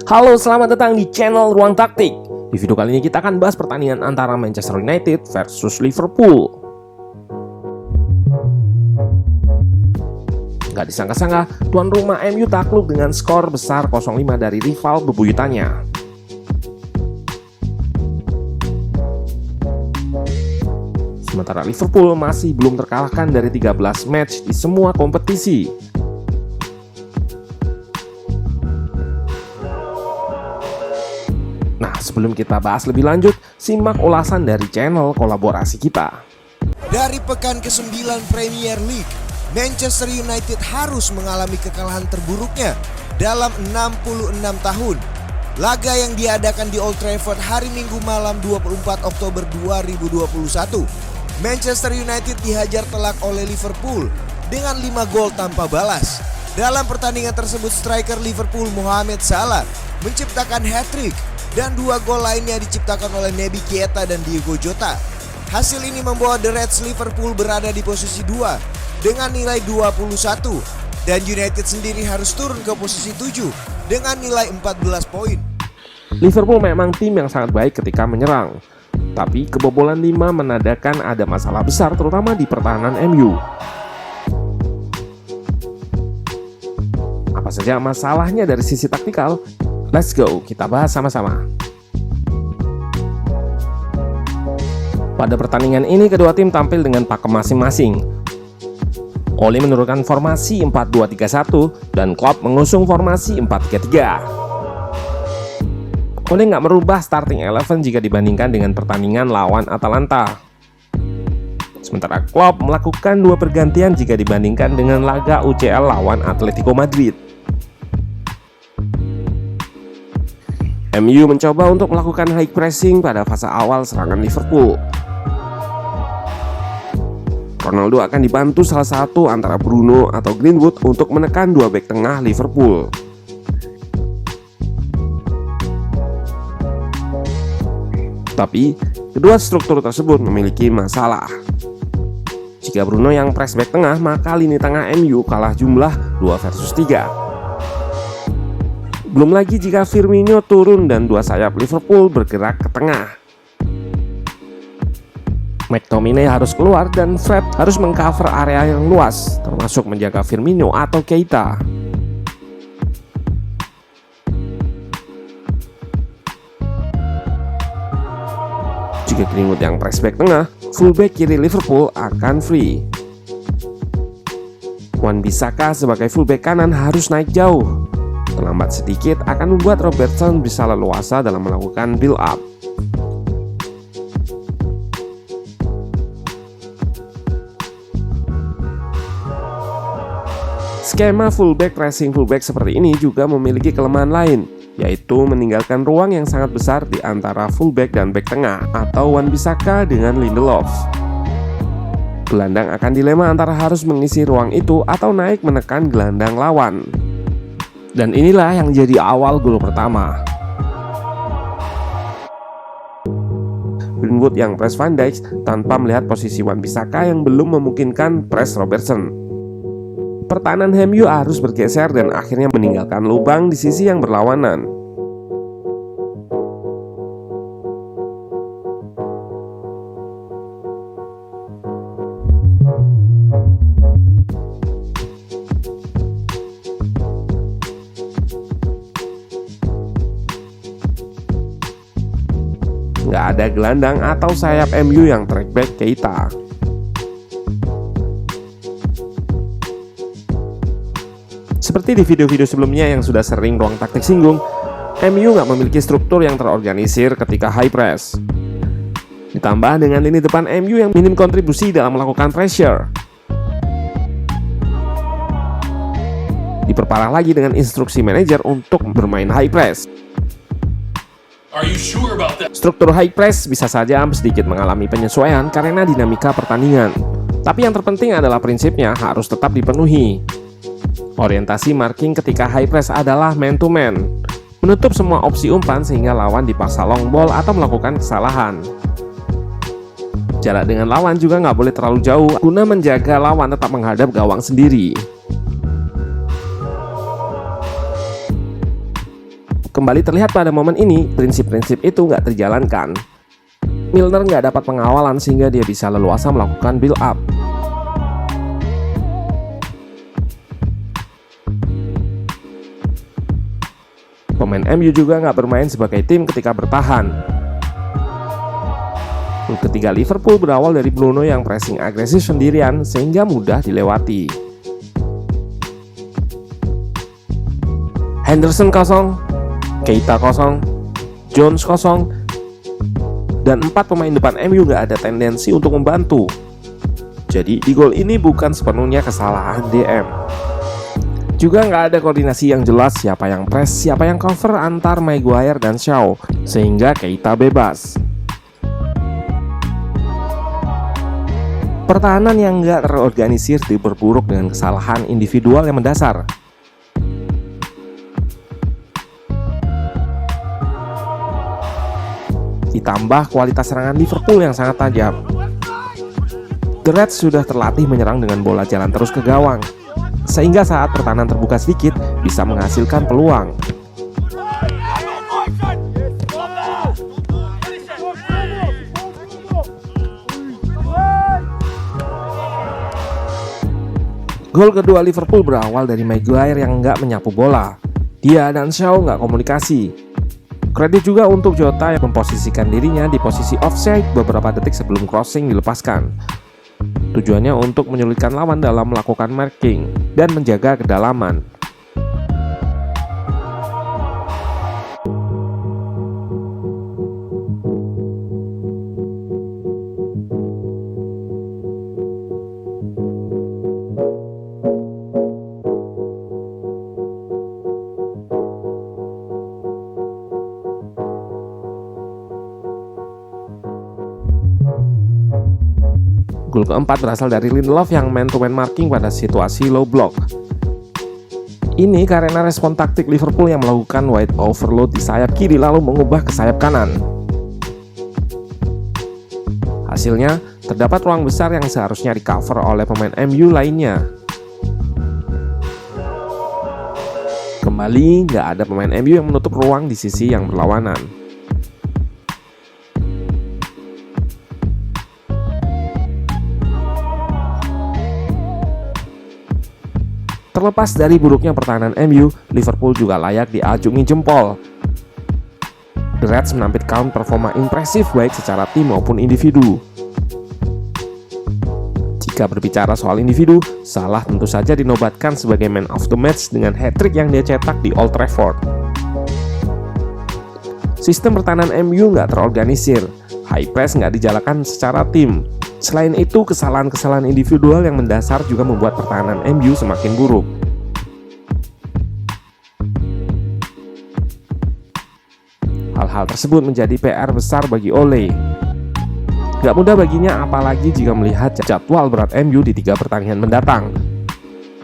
Halo, selamat datang di channel Ruang Taktik. Di video kali ini kita akan bahas pertandingan antara Manchester United versus Liverpool. Gak disangka-sangka, tuan rumah MU takluk dengan skor besar 0-5 dari rival bebuyutannya. Sementara Liverpool masih belum terkalahkan dari 13 match di semua kompetisi. Nah, sebelum kita bahas lebih lanjut, simak ulasan dari channel kolaborasi kita. Dari pekan ke-9 Premier League, Manchester United harus mengalami kekalahan terburuknya dalam 66 tahun. Laga yang diadakan di Old Trafford hari Minggu malam 24 Oktober 2021. Manchester United dihajar telak oleh Liverpool dengan 5 gol tanpa balas. Dalam pertandingan tersebut, striker Liverpool Mohamed Salah menciptakan hat-trick dan 2 gol lainnya diciptakan oleh Naby Keita dan Diogo Jota. Hasil ini membawa The Reds Liverpool berada di posisi 2 dengan nilai 21 dan United sendiri harus turun ke posisi 7 dengan nilai 14 poin. Liverpool memang tim yang sangat baik ketika menyerang, tapi kebobolan 5 menandakan ada masalah besar terutama di pertahanan MU. Apa saja masalahnya dari sisi taktikal? Let's go, kita bahas sama-sama. Pada pertandingan ini kedua tim tampil dengan pakem masing-masing. Ole menurunkan formasi 4-2-3-1 dan Klopp mengusung formasi 4-3-3. Ole nggak merubah starting 11 jika dibandingkan dengan pertandingan lawan Atalanta. Sementara Klopp melakukan 2 pergantian jika dibandingkan dengan laga UCL lawan Atletico Madrid. MU mencoba untuk melakukan high pressing pada fase awal serangan Liverpool. Ronaldo akan dibantu salah satu antara Bruno atau Greenwood untuk menekan 2 bek tengah Liverpool. Tapi, kedua struktur tersebut memiliki masalah. Jika Bruno yang press bek tengah, maka lini tengah MU kalah jumlah 2 versus 3. Belum lagi jika Firmino turun dan 2 sayap Liverpool bergerak ke tengah. McTominay harus keluar dan Fred harus mengcover area yang luas, termasuk menjaga Firmino atau Keita. Jika Greenwood yang press back tengah, fullback kiri Liverpool akan free. Wan-Bissaka sebagai fullback kanan harus naik jauh. Terlambat sedikit akan membuat Robertson bisa leluasa dalam melakukan build up. Skema fullback pressing fullback seperti ini juga memiliki kelemahan lain, yaitu meninggalkan ruang yang sangat besar di antara fullback dan back tengah atau Wan-Bissaka dengan Lindelof. Gelandang akan dilema antara harus mengisi ruang itu atau naik menekan gelandang lawan. Dan inilah yang jadi awal gol pertama. Greenwood yang press Van Dijk tanpa melihat posisi Wan-Bissaka yang belum memungkinkan press Robertson. Pertahanan MU harus bergeser dan akhirnya meninggalkan lubang di sisi yang berlawanan. Nggak ada gelandang atau sayap MU yang track back Keita. Seperti di video-video sebelumnya yang sudah sering Ruang Taktik singgung, MU nggak memiliki struktur yang terorganisir ketika high press. Ditambah dengan lini depan MU yang minim kontribusi dalam melakukan pressure. Diperparah lagi dengan instruksi manajer untuk bermain high press. Struktur high press bisa saja sedikit mengalami penyesuaian karena dinamika pertandingan. Tapi yang terpenting adalah prinsipnya harus tetap dipenuhi. Orientasi marking ketika high press adalah man to man, menutup semua opsi umpan sehingga lawan dipaksa long ball atau melakukan kesalahan. Jarak dengan lawan juga nggak boleh terlalu jauh guna menjaga lawan tetap menghadap gawang sendiri. Kembali terlihat pada momen ini, prinsip-prinsip itu nggak terjalankan. Milner nggak dapat pengawalan sehingga dia bisa leluasa melakukan build up. Pemain MU juga nggak bermain sebagai tim ketika bertahan. Gol ketiga Liverpool berawal dari Bruno yang pressing agresif sendirian sehingga mudah dilewati. Henderson kosong, Keita kosong, Jones kosong, dan 4 pemain depan MU nggak ada tendensi untuk membantu. Jadi di gol ini bukan sepenuhnya kesalahan DM. Juga nggak ada koordinasi yang jelas siapa yang press, siapa yang cover antar Maguire dan Shaw, sehingga Keita bebas. Pertahanan yang nggak terorganisir diperburuk dengan kesalahan individual yang mendasar. Ditambah kualitas serangan Liverpool yang sangat tajam. The Reds sudah terlatih menyerang dengan bola jalan terus ke gawang, sehingga saat pertahanan terbuka sedikit bisa menghasilkan peluang. Gol kedua Liverpool berawal dari Maguire yang nggak menyapu bola. Dia dan Shaw nggak komunikasi. Kredit juga untuk Jota yang memposisikan dirinya di posisi offside beberapa detik sebelum crossing dilepaskan. Tujuannya untuk menyulitkan lawan dalam melakukan marking dan menjaga kedalaman. Gol keempat berasal dari Lindelof yang man-to-man marking pada situasi low block. Ini karena respon taktik Liverpool yang melakukan wide overload di sayap kiri lalu mengubah ke sayap kanan. Hasilnya, terdapat ruang besar yang seharusnya di-cover oleh pemain MU lainnya. Kembali, nggak ada pemain MU yang menutup ruang di sisi yang berlawanan. Terlepas dari buruknya pertahanan MU, Liverpool juga layak diacungi jempol. The Reds menampilkan performa impresif baik secara tim maupun individu. Jika berbicara soal individu, Salah tentu saja dinobatkan sebagai man of the match dengan hat-trick yang dia cetak di Old Trafford. Sistem pertahanan MU nggak terorganisir, high press nggak dijalankan secara tim. Selain itu, kesalahan-kesalahan individual yang mendasar juga membuat pertahanan MU semakin buruk. Hal-hal tersebut menjadi PR besar bagi Ole. Gak mudah baginya apalagi jika melihat jadwal berat MU di 3 pertandingan mendatang.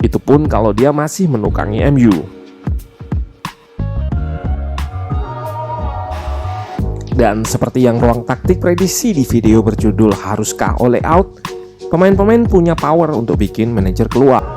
Itu pun kalau dia masih menukangi MU. Dan seperti yang ruang taktik prediksi di video berjudul Haruskah Ole Out, pemain-pemain punya power untuk bikin manajer keluar.